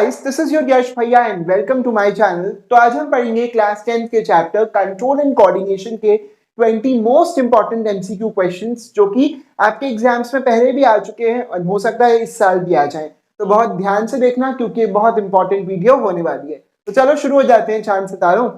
Guys, this is your Yash भैया and welcome to my channel. तो आज हम पढ़ेंगे क्लास 10th के चैप्टर कंट्रोल एंड कोऑर्डिनेशन के 20 मोस्ट इंपॉर्टेंट एमसीक्यू क्वेश्चंस जो कि आपके एग्जाम्स में पहले भी आ चुके हैं और हो सकता है इस साल भी आ जाएं। तो बहुत ध्यान से देखना क्योंकि बहुत इंपॉर्टेंट वीडियो होने वाली है। तो चलो शुरू हो जाते हैं चांद सितारों।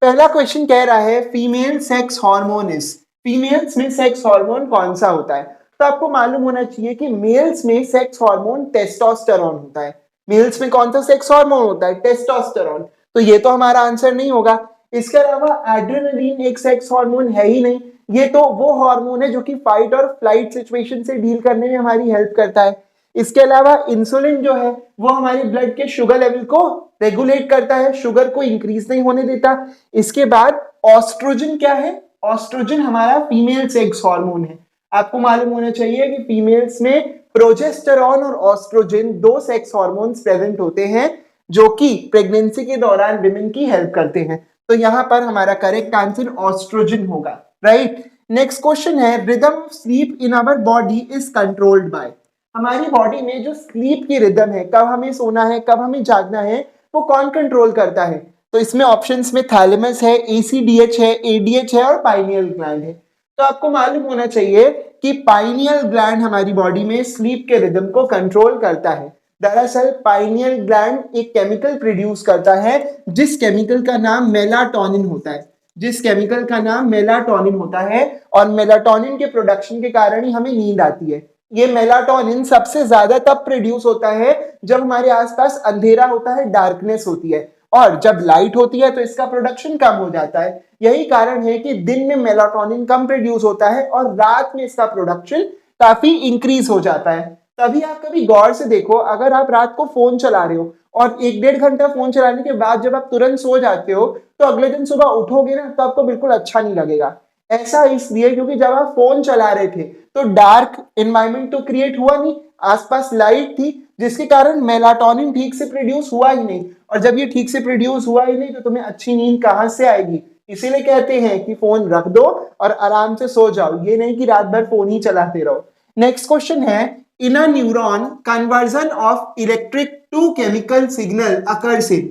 पहला क्वेश्चन कह रहा है female sex hormone is. Females में सेक्स हार्मोन कौन सा होता है? तो आपको मालूम होना चाहिए कि मेल्स में सेक्स हार्मोन टेस्टोस्टेरोन होता है। मेल्स में कौन सा सेक्स हार्मोन होता है? टेस्टोस्टेरोन। तो ये तो हमारा आंसर नहीं होगा। इसके अलावा एड्रेनलिन एक सेक्स हार्मोन है ही नहीं। ये तो वो हार्मोन है जो कि फाइट और फ्लाइट सिचुएशन से डील करने में हमारी हेल्प करता है। इसके अलावा इंसुलिन जो है वो हमारे ब्लड के शुगर लेवल को रेगुलेट करता है, शुगर को इंक्रीज नहीं होने देता। इसके बाद ऑस्ट्रोजन क्या है? ऑस्ट्रोजन हमारा फीमेल सेक्स हार्मोन है। आपको मालूम होना चाहिए कि फीमेल्स में प्रोजेस्टेरॉन और ऑस्ट्रोजन दो सेक्स हार्मोन्स प्रेजेंट होते हैं जो कि प्रेगनेंसी के दौरान विमेन की हेल्प करते हैं। तो यहां पर हमारा करेक्ट आंसर ऑस्ट्रोजन होगा, राइट। नेक्स्ट क्वेश्चन है rhythm of sleep in our body is controlled by. हमारी बॉडी में जो स्लीप की रिदम है, कब हमें सोना है कब हमें जागना है, वो कौन कंट्रोल करता है? तो इसमें ऑप्शंस में थैलेमस है, एसीडीएच है, एडीएच है और पाइनियल ग्लैंड है। तो आपको मालूम होना चाहिए कि पाइनियल ग्लैंड हमारी बॉडी में स्लीप के रिदम को कंट्रोल करता है। दरअसल पाइनियल ग्लैंड एक केमिकल प्रोड्यूस करता है जिस केमिकल का नाम मेलाटोनिन होता है। जिस केमिकल का नाम मेलाटोनिन होता है और मेलाटोनिन के प्रोडक्शन के कारण ही हमें नींद आती है। ये मेलाटोनिन सबसे ज्यादा तब प्रोड्यूस होता है जब हमारे आसपास अंधेरा होता है, डार्कनेस होती है, और जब लाइट होती है तो इसका प्रोडक्शन कम हो जाता है। यही कारण है कि दिन में मेलाटोनिन कम प्रोड्यूस होता है और रात में इसका प्रोडक्शन काफी इंक्रीज हो जाता है। तभी आप कभी गौर से देखो, अगर आप रात को फोन चला रहे हो और 1-1.5 घंटा फोन चलाने के बाद जब आप तुरंत सो जाते हो तो अगले दिन सुबह उठोगे ना तो आपको बिल्कुल अच्छा नहीं लगेगा। ऐसा इसलिए क्योंकि जब आप फोन चला रहे थे तो डार्क एनवायरनमेंट तो क्रिएट हुआ नहीं, आसपास लाइट थी, जिसके कारण मेलाटोनिन ठीक से प्रोड्यूस हुआ ही नहीं। और जब ये ठीक से प्रोड्यूस हुआ ही नहीं तो तुम्हें अच्छी नींद कहां से आएगी? इसीलिए कहते हैं कि फोन रख दो और आराम से सो जाओ, ये नहीं कि रात भर फोन ही चलाते रहो। नेक्स्ट क्वेश्चन है in a neuron conversion of electric to chemical signal occurs in.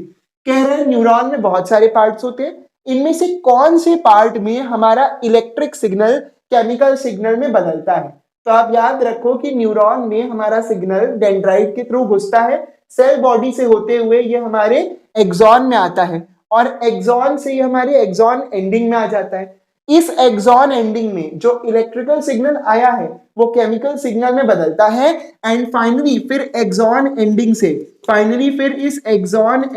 कह रहे हैं न्यूरॉन में बहुत सारे पार्ट्स होते हैं, इनमें से कौन से पार्ट में हमारा इलेक्ट्रिक सिग्नल केमिकल सिग्नल में बदलता है? तो आप याद रखो कि न्यूरॉन में हमारा सिग्नल डेंड्राइट के थ्रू घुसता है, सेल बॉडी से होते हुए ये हमारे एक्सॉन में आता है और एक्सॉन से ये हमारे एक्सॉन एंडिंग में आ जाता है। इस एक्सॉन एंडिंग में जो इलेक्ट्रिकल सिग्नल आया है वो केमिकल सिग्नल में बदलता है एंड फाइनली फिर इस एक्सॉन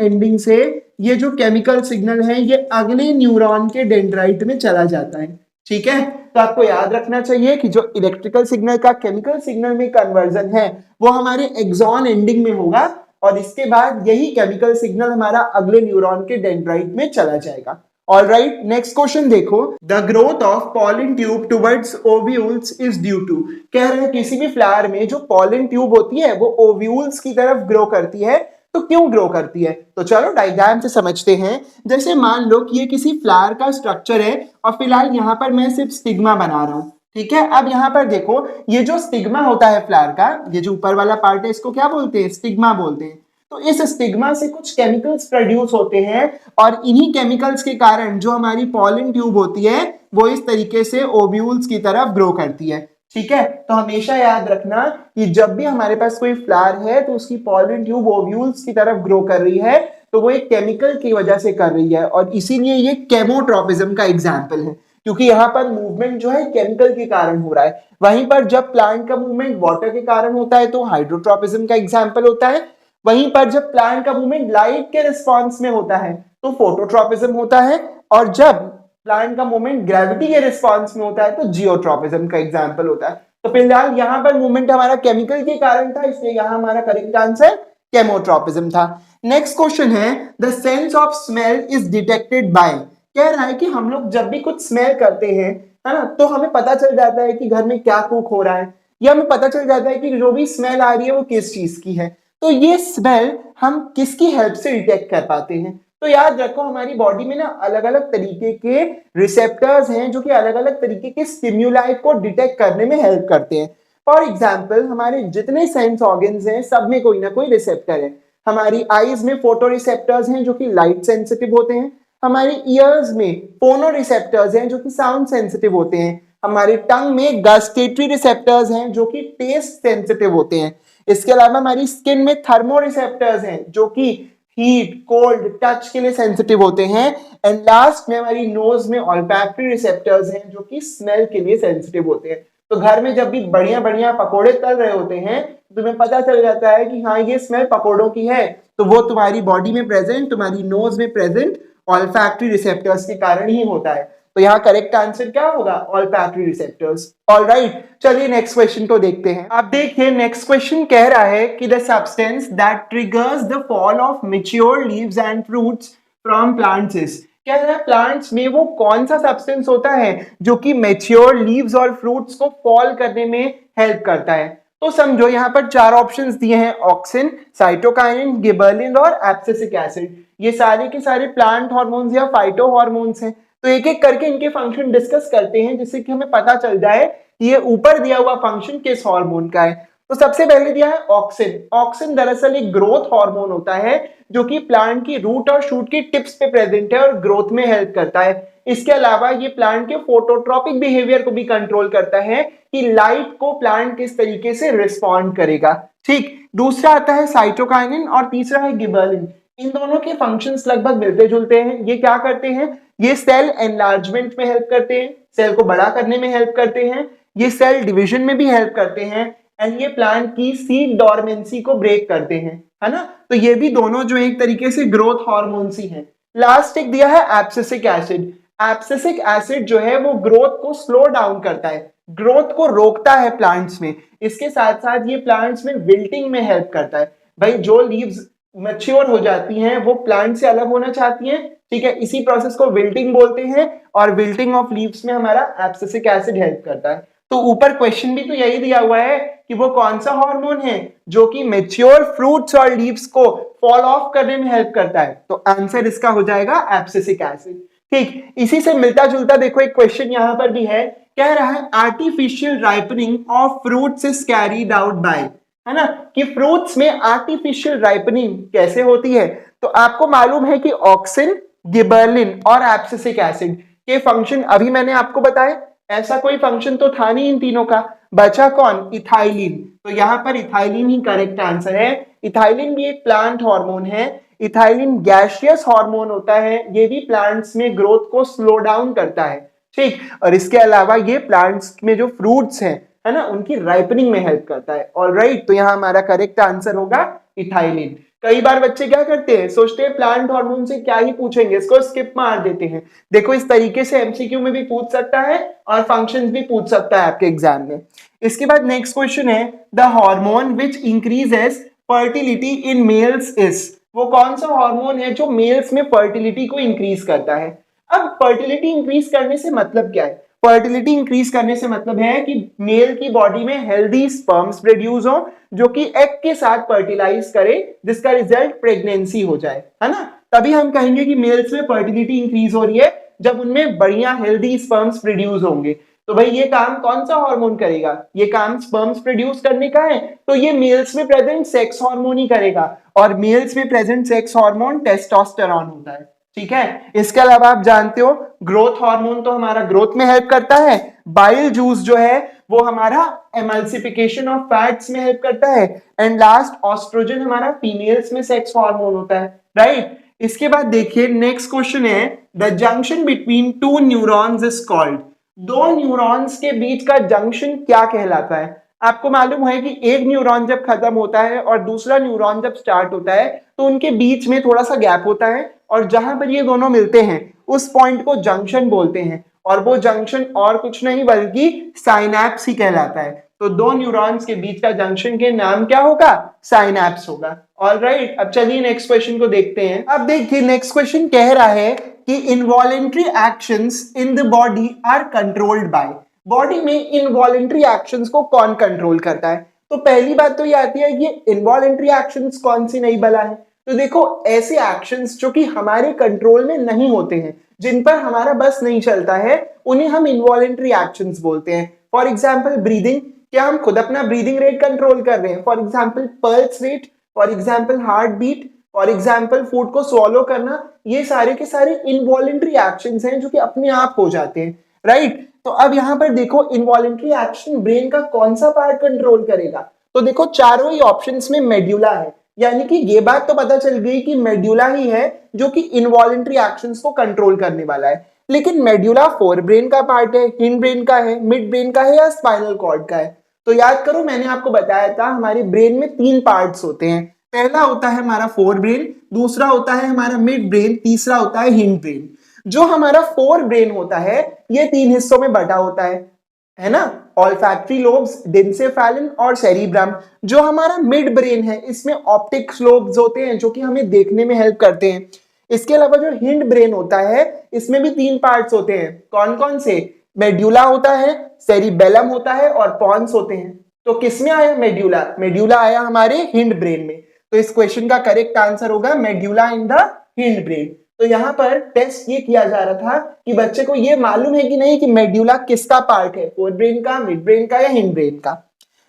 एंडिंग से ये जो केमिकल सिग्नल है ये अगले न्यूरॉन के डेंड्राइट में चला जाता है। ठीक है, तो आपको याद रखना चाहिए कि जो इलेक्ट्रिकल सिग्नल का केमिकल सिग्नल में कन्वर्जन है वो हमारे एक्सॉन एंडिंग में होगा और इसके बाद यही केमिकल सिग्नल हमारा अगले न्यूरॉन के डेंड्राइट में चला जाएगा। ऑलराइट, नेक्स्ट क्वेश्चन देखो। The growth of pollen tube towards ovules is due to. कह रहे हैं किसी भी फ्लावर में जो पॉलन ट्यूब होती है वो ओव्यूल्स की तरफ ग्रो करती है। तो क्यों ग्रो करती है? तो चलो डायग्राम से समझते हैं। जैसे मान लो कि ये किसी फ्लावर का स्ट्रक्चर है और फिलहाल यहाँ पर मैं सिर्फ स्टिग्मा बना रहा हूँ। ठीक है, अब यहाँ पर देखो ये जो स्टिग्मा होता है फ्लावर का, ये जो ऊपर वाला पार्ट है इसको क्या बोलते हैं? स्टिग्मा बोलते हैं। तो इस स्टिग्मा से कुछ केमिकल्स प्रोड्यूस होते हैं और इन्हीं केमिकल्स के कारण जो हमारी पॉलन ट्यूब होती है वो इस तरीके से ओव्यूल्स की तरफ ग्रो करती है। ठीक है, तो हमेशा याद रखना कि जब भी हमारे पास कोई फ्लावर है तो उसकी पॉलन ट्यूब ओव्यूल्स की तरफ ग्रो कर रही है तो वो एक केमिकल की वजह से कर रही है और इसीलिए ये केमोट्रोपिज्म का एग्जाम्पल है क्योंकि यहाँ पर मूवमेंट जो है केमिकल के कारण हो रहा है। वहीं पर जब प्लांट का मूवमेंट वाटर के कारण होता है तो हाइड्रोट्रोपिज्म का एग्जाम्पल होता है। वहीं पर जब प्लांट का मूवमेंट लाइट के रिस्पॉन्स में होता है तो फोटोट्रोपिज्म होता है और जब प्लांट का मूवमेंट ग्रेविटी के रिस्पॉन्स में होता है तो जियोट्रोपिज्म का एग्जाम्पल होता है। तो फिलहाल यहाँ पर मूवमेंट हमारा केमिकल के कारण था, इसलिए यहाँ हमारा करेक्ट आंसर केमोट्रोपिज्म था। नेक्स्ट क्वेश्चन है the sense of smell is detected by. कह रहा है कि हम लोग जब भी कुछ स्मेल करते हैं, है ना, तो हमें पता चल जाता है कि घर में क्या कुक हो रहा है या हमें पता चल जाता है कि जो भी स्मेल आ रही है वो किस चीज की है। तो ये स्मेल हम किसकी हेल्प से डिटेक्ट कर पाते हैं? तो याद रखो हमारी बॉडी में ना अलग अलग तरीके के रिसेप्टर्स हैं जो कि अलग अलग तरीके के स्टिम्युलाई को डिटेक्ट करने में हेल्प करते हैं। फॉर एग्जाम्पल हमारे जितने सेंस ऑर्गन्स हैं सब में कोई ना कोई रिसेप्टर है। हमारी आईज में फोटो रिसेप्टर्स हैं जो कि लाइट सेंसिटिव होते हैं, हमारी ईयर्स में फोनो रिसेप्टर्स हैं जो कि साउंड सेंसिटिव होते हैं, हमारी टंग में गस्टेटरी रिसेप्टर्स हैं जो कि टेस्ट सेंसिटिव होते हैं। इसके अलावा हमारी स्किन में थर्मो रिसेप्टर्स हैं जो कि हीट, कोल्ड, टच के लिए सेंसिटिव होते हैं। एंड लास्ट में हमारी नोज में ऑल्फैक्टरी रिसेप्टर्स हैं जो कि स्मेल के लिए सेंसिटिव होते हैं। तो घर में जब भी बढ़िया बढ़िया पकोड़े तल रहे होते हैं तो तुम्हें पता चल जाता है कि हाँ ये स्मेल पकोड़ों की है, तो वो तुम्हारी बॉडी में प्रेजेंट, तुम्हारी नोज में प्रेजेंट ऑल्फैक्टरी रिसेप्टर्स के कारण ही होता है। तो यहाँ करेक्ट आंसर क्या होगा? Olfactory receptors. ऑलराइट, चलिए नेक्स्ट क्वेश्चन को देखते हैं। आप देखिए नेक्स्ट क्वेश्चन कह रहा है कि the substance that triggers the fall of mature leaves and fruits from plants is. क्या है प्लांट्स में वो कौन सा सब्सटेंस होता है जो कि मैच्योर लीव्स और फ्रूट्स को फॉल करने में हेल्प करता है? तो समझो यहाँ पर चार ऑप्शंस दिए हैं, ऑक्सिन, साइटोकाइनिन, गिबरलिन और एब्सिसिक एसिड। ये सारे के सारे प्लांट हार्मोन्स या फाइटो हार्मोन्स हैं। तो एक एक करके इनके फंक्शन डिस्कस करते हैं जिससे कि हमें पता चल जाए कि ये ऊपर दिया हुआ फंक्शन किस हार्मोन का है। तो सबसे पहले दिया है ऑक्सिन। ऑक्सिन दरअसल एक ग्रोथ हार्मोन होता है जो कि प्लांट की रूट और शूट की टिप्स पे प्रेजेंट है और ग्रोथ में हेल्प करता है। इसके अलावा ये प्लांट के फोटोट्रॉपिक बिहेवियर को भी कंट्रोल करता है कि लाइट को प्लांट किस तरीके से रिस्पॉन्ड करेगा। ठीक, दूसरा आता है साइटोकाइनिन और तीसरा है गिबरलिन। इन दोनों के फंक्शंस लगभग मिलते जुलते हैं। ये क्या करते हैं? ये सेल एनलार्जमेंट में हेल्प करते हैं, सेल को बड़ा करने में हेल्प करते हैं, ये सेल डिवीजन में भी हेल्प करते हैं, एंड ये प्लांट की सीड डोरमेंसी को ब्रेक करते हैं, है ना। तो ये भी दोनों जो एक तरीके से ग्रोथ हार्मोन्स ही हैं। लास्ट एक दिया है एब्सिसिक एसिड। एब्सिसिक एसिड जो है वो ग्रोथ को स्लो डाउन करता है, ग्रोथ को रोकता है प्लांट्स में। इसके साथ साथ ये प्लांट्स में विल्टिंग में हेल्प करता है। भाई जो लीव्स मैच्योर हो जाती हैं वो प्लांट से अलग होना चाहती हैं, ठीक है, इसी प्रोसेस को विल्टिंग बोलते हैं और विल्टिंग ऑफ लीव्स में हमारा एब्सिसिक एसिड हेल्प करता है। तो ऊपर क्वेश्चन भी तो यही दिया हुआ है कि वो कौन सा हार्मोन है जो कि मैच्योर फ्रूट्स और लीव्स को फॉल ऑफ करने में हेल्प करता है। तो आंसर इसका हो जाएगा एब्सिसिक एसिड। ठीक, इसी से मिलता जुलता देखो एक क्वेश्चन यहां पर भी है, कह रहा है artificial ripening of fruits is carried out by, है ना, कि फ्रूट्स में आर्टिफिशियल राइपनिंग कैसे होती है। तो आपको मालूम है कि ऑक्सिन, गिबरलिन और एब्सिसिक एसिड के फंक्शन अभी मैंने आपको बताए, ऐसा कोई फंक्शन तो था नहीं इन तीनों का। बचा कौन? इथाइलिन। तो यहाँ पर इथाइलिन ही करेक्ट आंसर है। इथाइलिन भी एक प्लांट हार्मोन है। इथाइलिन गैसियस हार्मोन होता है, ये भी प्लांट्स में ग्रोथ को स्लो डाउन करता है। ठीक, और इसके अलावा ये प्लांट्स में जो फ्रूट्स हैं, है ना, उनकी राइपनिंग में हेल्प करता है। ऑलराइट, तो यहाँ हमारा करेक्ट आंसर होगा इथाइलिन। कई बार बच्चे क्या करते हैं, सोचते हैं प्लांट हार्मोन से क्या ही पूछेंगे, इसको स्किप मार देते हैं। देखो इस तरीके से एमसीक्यू में भी पूछ सकता है और फंक्शंस भी पूछ सकता है आपके एग्जाम में। इसके बाद नेक्स्ट क्वेश्चन है, the hormone which increases fertility in males is. वो कौन सा हार्मोन है जो मेल्स में फर्टिलिटी को इंक्रीज करता है? अब फर्टिलिटी इंक्रीज करने से मतलब क्या है? फर्टिलिटी इंक्रीज करने से मतलब है कि मेल की बॉडी में हेल्दी स्पर्म्स प्रोड्यूस हो जो कि एग के साथ फर्टिलाइज करे, जिसका रिजल्ट प्रेगनेंसी हो जाए, है ना। तभी हम कहेंगे कि मेल्स में फर्टिलिटी इंक्रीज हो रही है जब उनमें बढ़िया हेल्दी स्पर्म्स प्रोड्यूस होंगे। तो भाई ये काम कौन सा हार्मोन करेगा? ये काम स्पर्म्स प्रोड्यूस करने का है, तो ये मेल्स में प्रेजेंट सेक्स हार्मोन ही करेगा, और मेल्स में प्रेजेंट सेक्स हार्मोन टेस्टोस्टेरोन होता है। ठीक है, इसके अलावा आप जानते हो ग्रोथ हार्मोन तो हमारा ग्रोथ में हेल्प करता है, बाइल जूस जो है वो हमारा एमल्सिफिकेशन ऑफ फैट्स में हेल्प करता है, एंड लास्ट ऑस्ट्रोजन हमारा फीमेल्स में सेक्स हार्मोन होता है, राइट। इसके बाद देखिए नेक्स्ट क्वेश्चन है, the junction between two neurons is called. दो न्यूरॉन्स के बीच का जंक्शन क्या कहलाता है? आपको मालूम है कि एक न्यूरॉन जब खत्म होता है और दूसरा न्यूरॉन जब स्टार्ट होता है तो उनके बीच में थोड़ा सा गैप होता है, और जहां पर ये दोनों मिलते हैं उस पॉइंट को जंक्शन बोलते हैं, और वो जंक्शन और कुछ नहीं बल्कि साइनैप्स ही कहलाता है। तो दो न्यूरॉन्स के बीच का जंक्शन के नाम क्या होगा? साइनैप्स होगा। ऑलराइट, अब चलिए नेक्स्ट क्वेश्चन को देखते हैं। अब देखिए नेक्स्ट क्वेश्चन कह रहा है कि involuntary actions in the body are controlled by. Body में इनवॉलेंट्री एक्शंस को कौन कंट्रोल करता है? तो पहली बात तो ये आती है कि इनवॉलेंट्री एक्शंस कौन सी नहीं बला है। तो देखो ऐसे एक्शंस जो कि हमारे कंट्रोल में नहीं होते हैं, जिन पर हमारा बस नहीं चलता है, उन्हें हम इनवॉलेंट्री एक्शंस बोलते हैं। फॉर एग्जांपल ब्रीदिंग, क्या हम खुद अपना ब्रीदिंग रेट कंट्रोल कर रहे हैं? For example pulse rate, for example heart beat, for example food को स्वॉलो करना, ये सारे के सारे इनवॉलेंट्री एक्शंस हैं जो कि अपने आप हो जाते हैं, राइट। तो अब यहाँ पर देखो इनवॉलेंट्री एक्शन ब्रेन का कौन सा पार्ट कंट्रोल करेगा, तो देखो चारों ही ऑप्शंस में मेड्यूला है, यानी कि ये बात तो पता चल गई कि मेड्यूला ही है जो कि इनवॉलेंट्री एक्शंस को कंट्रोल करने वाला है। लेकिन मेड्यूला फोर ब्रेन का पार्ट है, हिंड ब्रेन का है, मिड ब्रेन का है या स्पाइनल कॉर्ड का है। तो याद करो मैंने आपको बताया था हमारे ब्रेन में तीन पार्ट्स होते हैं, पहला होता है हमारा फोर ब्रेन, दूसरा होता है हमारा मिड ब्रेन, तीसरा होता है हिंड ब्रेन। जो हमारा फोर ब्रेन होता है ये तीन हिस्सों में बटा होता है ना, ऑल्फैक्टरी लोब्स, डेंसेफेलन और सेरिब्रम। जो हमारा मिड ब्रेन है इसमें ऑप्टिक लोब्स होते हैं जो कि हमें देखने में हेल्प करते हैं। इसके अलावा जो हिंड ब्रेन होता है इसमें भी तीन पार्ट्स होते हैं, कौन कौन से, मेड्यूला होता है, सेरिबेलम होता है और पॉन्स होते हैं। तो किसमें आया मेड्यूला, मेड्यूला आया हमारे हिंड ब्रेन में। तो इस क्वेश्चन का करेक्ट आंसर होगा medulla in the hind brain. तो यहाँ पर टेस्ट ये किया जा रहा था कि बच्चे को ये मालूम है कि नहीं कि मेड्यूला किसका पार्ट है, फोर ब्रेन का, मिड ब्रेन का या हिंड ब्रेन का।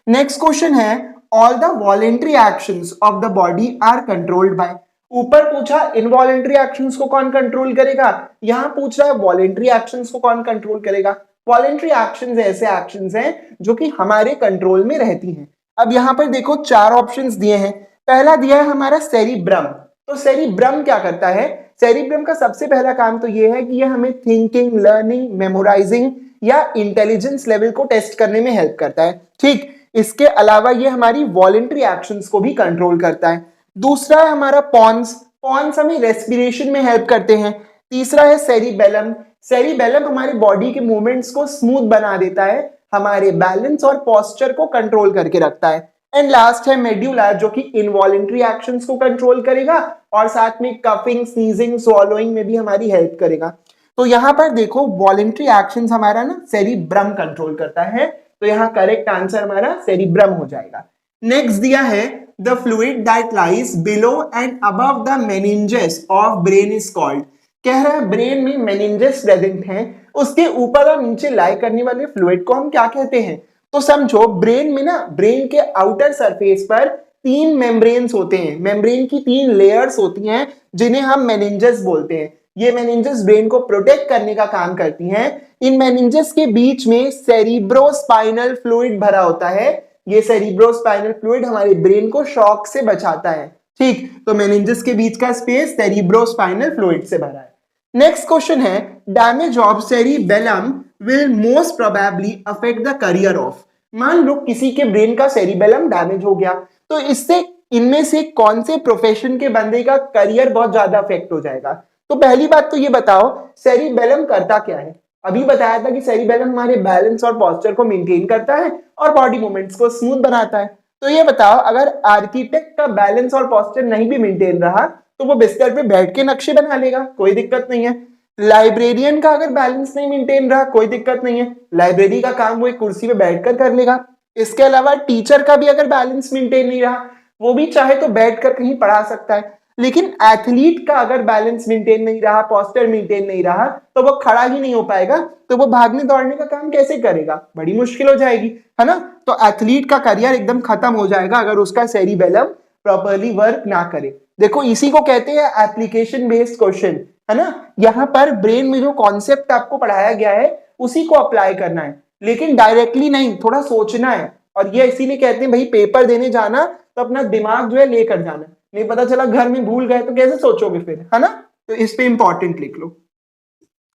नेक्स्ट क्वेश्चन है all the voluntary actions of the body are controlled by. ऊपर पूछा इनवॉलेंट्री एक्शंस को कौन कंट्रोल करेगा, यहाँ पूछ रहा है वॉलेंट्री एक्शंस को कौन कंट्रोल करेगा। वॉलेंट्री एक्शंस ऐसे एक्शंस हैं जो कि हमारे कंट्रोल में रहती हैं। अब यहाँ पर देखो चार ऑप्शंस दिए हैं, पहला दिया है हमारा सेरिब्रम। तो सेरिब्रम क्या करता है, सेरिब्रम का सबसे पहला काम तो ये है कि ये हमें थिंकिंग, लर्निंग, मेमोराइजिंग या इंटेलिजेंस लेवल को टेस्ट करने में हेल्प करता है, ठीक। इसके अलावा ये हमारी वॉलेंट्री एक्शंस को भी कंट्रोल करता है। दूसरा है हमारा पॉन्स, पॉन्स हमें रेस्पिरेशन में हेल्प करते हैं। तीसरा है सेरिबेलम, सेरिबेलम हमारी बॉडी के मूवमेंट्स को स्मूथ बना देता है, हमारे बैलेंस और पोस्चर को कंट्रोल करके रखता है। एंड लास्ट है मेड्यूला जो कि इनवॉलेंट्री एक्शंस को कंट्रोल करेगा और साथ में कफिंग, स्नीजिंग, स्वॉलोइंग में भी हमारी हेल्प करेगा। तो यहाँ पर देखो वॉलेंट्री एक्शंस हमारा ना सेरिब्रम कंट्रोल करता है, तो यहाँ करेक्ट आंसर हमारा सेरिब्रम हो जाएगा। नेक्स्ट दिया है the fluid that lies below and above the meninges of brain is called. कह रहा है ब्रेन में मेनिंजेस प्रेजेंट हैं, उसके ऊपर और नीचे लाई करने वाले फ्लूइड को हम क्या कहते हैं। तो समझो ब्रेन में ना, ब्रेन के आउटर सरफेस पर तीन मेम्ब्रेन्स होते हैं, मेम्ब्रेन की तीन लेयर्स होती हैं जिन्हें हम मेनिंजेस बोलते हैं। ये मेनिंजेस ब्रेन को प्रोटेक्ट करने का काम करती हैं। इन मेनिंजेस के बीच में सेरिब्रोस्पाइनल फ्लूइड भरा होता है। ये सेरिब्रोस्पाइनल फ्लूइड हमारे ब्रेन को शॉक से बचाता है, ठीक। तो मेनिंजेस के बीच का स्पेस सेरिब्रोस्पाइनल फ्लूइड से भरा है। नेक्स्ट क्वेश्चन है damage of cerebellum will most probably affect the career of। मान लो किसी के ब्रेन का सेरिबेलम डैमेज हो गया तो इससे इनमें से कौन से प्रोफेशन के बंदे का करियर बहुत ज्यादा अफेक्ट हो जाएगा। तो पहली बात तो ये बताओ सेरिबेलम करता क्या है। अभी बताया था कि सेरिबेलम हमारे बैलेंस और पोस्चर को मेंटेन करता है और बॉडी मूवमेंट्स को स्मूथ बनाता है। तो ये बताओ अगर आर्किटेक्ट का बैलेंस और पोस्चर नहीं भी मेंटेन रहा तो वो बिस्तर पे बैठ के नक्शे बना लेगा, कोई दिक्कत नहीं है। लाइब्रेरियन का अगर बैलेंस नहीं मेंटेन रहा कोई दिक्कत नहीं है, लाइब्रेरी का काम वो एक कुर्सी पे बैठकर कर लेगा। इसके अलावा टीचर का भी अगर बैलेंस मेंटेन नहीं रहा वो भी चाहे तो बैठकर कहीं पढ़ा सकता है। लेकिन एथलीट का अगर बैलेंस मेंटेन नहीं रहा, पोस्चर मेंटेन नहीं रहा तो वो खड़ा ही नहीं हो पाएगा, तो वो भागने दौड़ने का काम कैसे करेगा, बड़ी मुश्किल हो जाएगी, है ना। तो एथलीट का करियर एकदम खत्म हो जाएगा अगर उसका सेरिबेलम प्रॉपर्ली वर्क ना करे। देखो इसी को कहते हैं एप्लीकेशन बेस्ड क्वेश्चन, है ना। यहाँ पर ब्रेन में जो कॉन्सेप्ट आपको पढ़ाया गया है उसी को अप्लाई करना है, लेकिन डायरेक्टली नहीं, थोड़ा सोचना है। और ये इसीलिए कहते हैं भाई पेपर देने जाना तो अपना दिमाग जो है लेकर जाना, नहीं पता चला घर में भूल गए तो कैसे सोचोगे फिर, है ना। तो इस पे इंपॉर्टेंट लिख लो।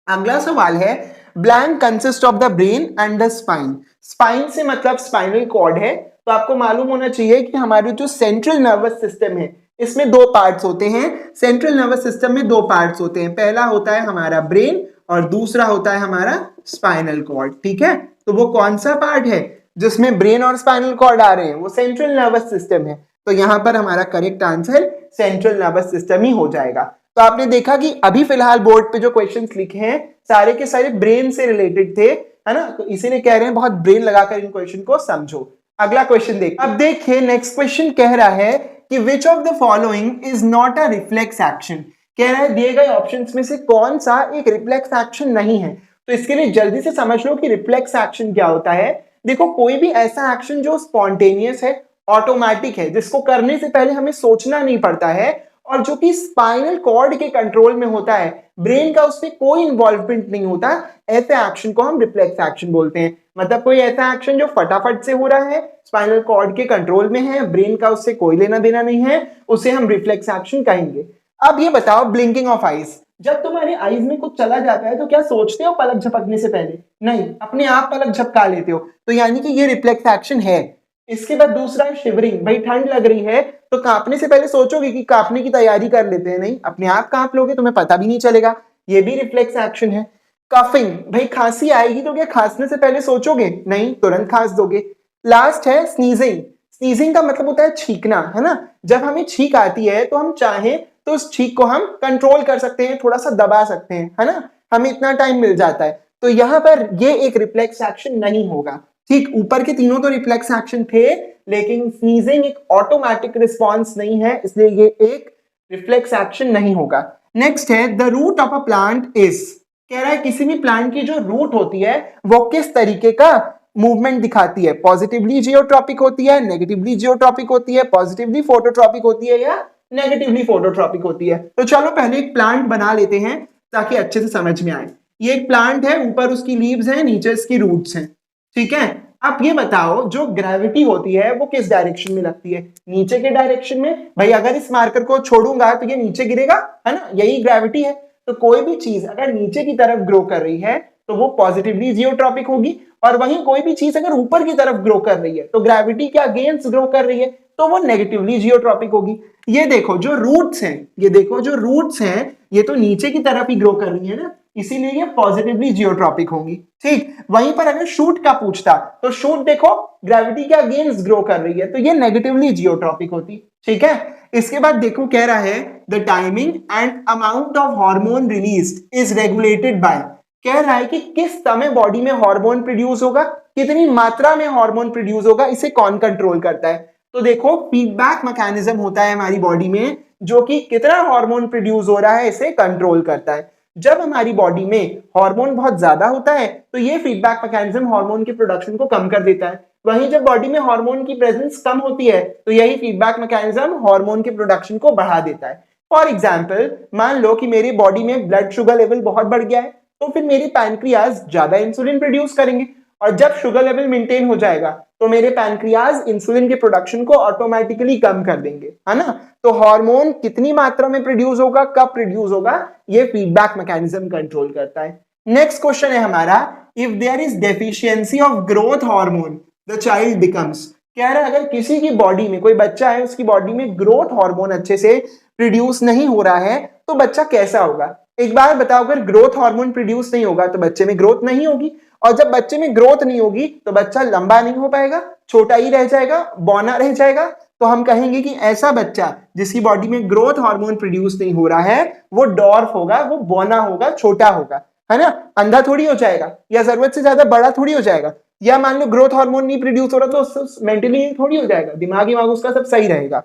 अगला सवाल है blank consist of the brain and the spine. Spine से मतलब स्पाइनल कॉर्ड है, तो आपको मालूम होना चाहिए कि हमारे जो सेंट्रल नर्वस सिस्टम है इसमें दो पार्ट्स होते हैं। सेंट्रल नर्वस सिस्टम में दो पार्ट्स होते हैं, पहला होता है हमारा ब्रेन और दूसरा होता है हमारा स्पाइनल कॉर्ड, ठीक है। तो वो कौन सा पार्ट है जिसमें ब्रेन और स्पाइनल कॉर्ड आ रहे हैं, वो सेंट्रल नर्वस सिस्टम है। तो यहाँ पर हमारा correct answer central nervous system ही हो जाएगा। तो आपने देखा कि अभी फिलहाल बोर्ड पे जो क्वेश्चंस लिखे हैं सारे के सारे ब्रेन से रिलेटेड थे, है ना। तो इसीलिए कह रहे हैं बहुत ब्रेन लगाकर इन क्वेश्चन को समझो। अगला क्वेश्चन देखिए। अब देखिए नेक्स्ट क्वेश्चन कह रहा है कि which of the following is not a reflex action. कह रहा है दिए गए ऑप्शंस में से कौन सा एक रिफ्लेक्स एक्शन नहीं है। तो इसके लिए जल्दी से समझ लो कि रिफ्लेक्स एक्शन क्या होता है। देखो कोई भी ऐसा एक्शन जो स्पॉन्टेनियस है ऑटोमेटिक है, जिसको करने से पहले हमें सोचना नहीं पड़ता है, और जो कि स्पाइनल कॉर्ड के कंट्रोल में होता है, ब्रेन का उसमें कोई इन्वॉल्वमेंट नहीं होता, ऐसे एक्शन को हम रिफ्लेक्स एक्शन बोलते हैं। मतलब कोई ऐसा एक्शन जो फटाफट से हो रहा है, स्पाइनल कॉर्ड के कंट्रोल में है, ब्रेन का उससे कोई लेना देना नहीं है, उसे हम रिफ्लेक्स एक्शन कहेंगे। अब ये बताओ, ब्लिंकिंग ऑफ आईज, जब तुम्हारे आईज में कुछ चला जाता है तो क्या सोचते हो पलक झपकने से पहले? नहीं, अपने आप पलक झपका लेते हो, तो यानी कि ये रिफ्लेक्स एक्शन है। इसके बाद दूसरा है शिवरिंग, भाई ठंड लग रही है तो कांपने से पहले सोचोगे कि कांपने की तैयारी कर लेते हैं, नहीं, अपने आप कांप लोगे, तुम्हें पता भी नहीं चलेगा, ये भी रिफ्लेक्स एक्शन है। कफिंग, भाई खांसी आएगी तो क्या खांसने से पहले सोचोगे? नहीं, तुरंत खांस दोगे। लास्ट है स्नीजिंग। स्नीजिंग का मतलब होता है छींकना, है ना। जब हमें छींक आती है तो हम चाहें तो उस छींक को हम कंट्रोल कर सकते हैं, थोड़ा सा दबा सकते हैं, है ना, हमें इतना टाइम मिल जाता है। तो यहां पर ये एक रिफ्लेक्स एक्शन नहीं होगा। ठीक, ऊपर के तीनों तो रिफ्लेक्स एक्शन थे, लेकिन स्नीजिंग एक ऑटोमेटिक रिस्पॉन्स नहीं है, इसलिए ये एक रिफ्लेक्स एक्शन नहीं होगा। नेक्स्ट है the root of a plant is, कह रहा है किसी भी प्लांट की जो रूट होती है वो किस तरीके का मूवमेंट दिखाती है, पॉजिटिवली जियोट्रॉपिक होती है, नेगेटिवली जियोट्रॉपिक होती है, पॉजिटिवली फोटोट्रॉपिक होती है, या नेगेटिवली फोटोट्रॉपिक होती है। तो चलो पहले एक प्लांट बना लेते हैं ताकि अच्छे से समझ में आए। ये एक प्लांट है, ऊपर उसकी लीव्स हैं, नीचे इसकी रूट्स हैं, ठीक है। अब ये बताओ, जो ग्रेविटी होती है वो किस डायरेक्शन में लगती है? नीचे के डायरेक्शन में। भाई अगर इस मार्कर को छोड़ूंगा तो ये नीचे गिरेगा, है ना, यही ग्रेविटी है। तो कोई भी चीज अगर नीचे की तरफ ग्रो कर रही है तो वो पॉजिटिवली जियोट्रॉपिक होगी, और वहीं कोई भी चीज अगर ऊपर की तरफ ग्रो कर रही है तो ग्रेविटी के अगेंस्ट ग्रो कर रही है तो वो नेगेटिवली जियोट्रॉपिक होगी। ये देखो जो रूट्स हैं, ये देखो जो रूट्स हैं, ये तो नीचे की तरफ ही ग्रो कर रही है ना, इसीलिए ये पॉजिटिवली जियोट्रॉपिक होंगी। ठीक, वहीं पर अगर शूट का पूछता तो शूट देखो ग्रेविटी के अगेंस्ट ग्रो कर रही है तो ये नेगेटिवली जियोट्रॉपिक होती। ठीक है, इसके बाद देखो कह रहा है the timing and amount of hormone released is regulated by, कह रहा है कि किस समय बॉडी में हार्मोन प्रोड्यूस होगा, कितनी मात्रा में हार्मोन प्रोड्यूस होगा, इसे कौन कंट्रोल करता है? तो देखो फीडबैक मैकेनिज्म होता है हमारी बॉडी में जो कि कितना हार्मोन प्रोड्यूस हो रहा है इसे कंट्रोल करता है। जब हमारी बॉडी में हार्मोन बहुत ज्यादा होता है तो ये फीडबैक मैकेनिज्म हार्मोन के प्रोडक्शन को कम कर देता है, वहीं जब बॉडी में हार्मोन की प्रेजेंस कम होती है तो यही फीडबैक मैकेनिज्म हार्मोन के प्रोडक्शन को बढ़ा देता है। फॉर एग्जाम्पल, मान लो कि मेरी बॉडी में ब्लड शुगर लेवल बहुत बढ़ गया है तो फिर मेरी पैनक्रियाज ज्यादा इंसुलिन प्रोड्यूस करेंगे, और जब शुगर लेवल मेंटेन हो जाएगा तो मेरे पैनक्रियाज इंसुलिन के प्रोडक्शन को ऑटोमेटिकली कम कर देंगे, है ना। तो हार्मोन कितनी मात्रा में प्रोड्यूस होगा, कब प्रोड्यूस होगा, ये फीडबैक मैकेनिज्म कंट्रोल करता है। नेक्स्ट क्वेश्चन है हमारा, if there is deficiency of growth hormone the child becomes, कह रहा है अगर किसी की बॉडी में, कोई बच्चा है उसकी बॉडी में ग्रोथ हार्मोन अच्छे से प्रोड्यूस नहीं हो रहा है तो बच्चा कैसा होगा? एक बार बताओ, अगर ग्रोथ हार्मोन प्रोड्यूस नहीं होगा तो बच्चे में ग्रोथ नहीं होगी, और जब बच्चे में ग्रोथ नहीं होगी तो बच्चा लंबा नहीं हो पाएगा, छोटा ही रह जाएगा, बौना रह जाएगा। तो हम कहेंगे कि ऐसा बच्चा जिसकी बॉडी में ग्रोथ हार्मोन प्रोड्यूस नहीं हो रहा है वो डॉर्फ होगा, वो बौना होगा, छोटा होगा, है ना, अंधा थोड़ी हो जाएगा या जरूरत से ज्यादा बड़ा थोड़ी हो जाएगा, या मान लो ग्रोथ हार्मोन नहीं प्रोड्यूस हो रहा तो मेंटली थोड़ी हो जाएगा, दिमागी उसका सब सही रहेगा।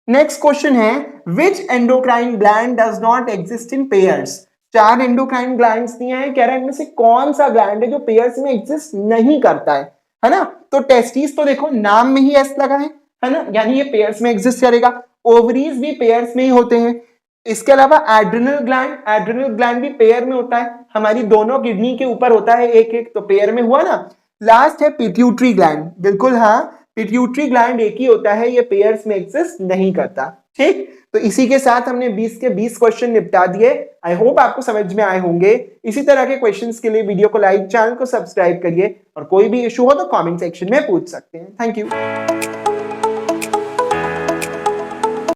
नेक्स्ट क्वेश्चन है, which endocrine gland does not exist in pairs, 4 endocrine glands दिए हैं, कह रहा है इनमें से कौन सा ग्लैंड है जो पेयर्स में एग्जिस्ट नहीं करता है ना। तो टेस्टिस तो देखो नाम में ही एस लगा है ना, यानी ये पेयर्स में एग्जिस्ट करेगा। ओवरीज भी पेयर्स में ही होते हैं। इसके अलावा एड्रिनल ग्लैंड भी पेयर में होता है, हमारी दोनों किडनी के ऊपर होता है एक एक, तो पेयर में हुआ ना। लास्ट है पिट्यूटरी ग्लैंड, बिल्कुल हाँ, पिट्यूटरी ग्लैंड एक ही होता है, ये पेयर्स में एग्जिस्ट नहीं करता। ठीक, तो इसी के साथ हमने 20 के 20 क्वेश्चन निपटा दिए। आई होप आपको समझ में आए होंगे। इसी तरह के क्वेश्चंस के लिए वीडियो को लाइक, चैनल को सब्सक्राइब करिए, और कोई भी इशू हो तो कमेंट सेक्शन में पूछ सकते हैं। Thank you.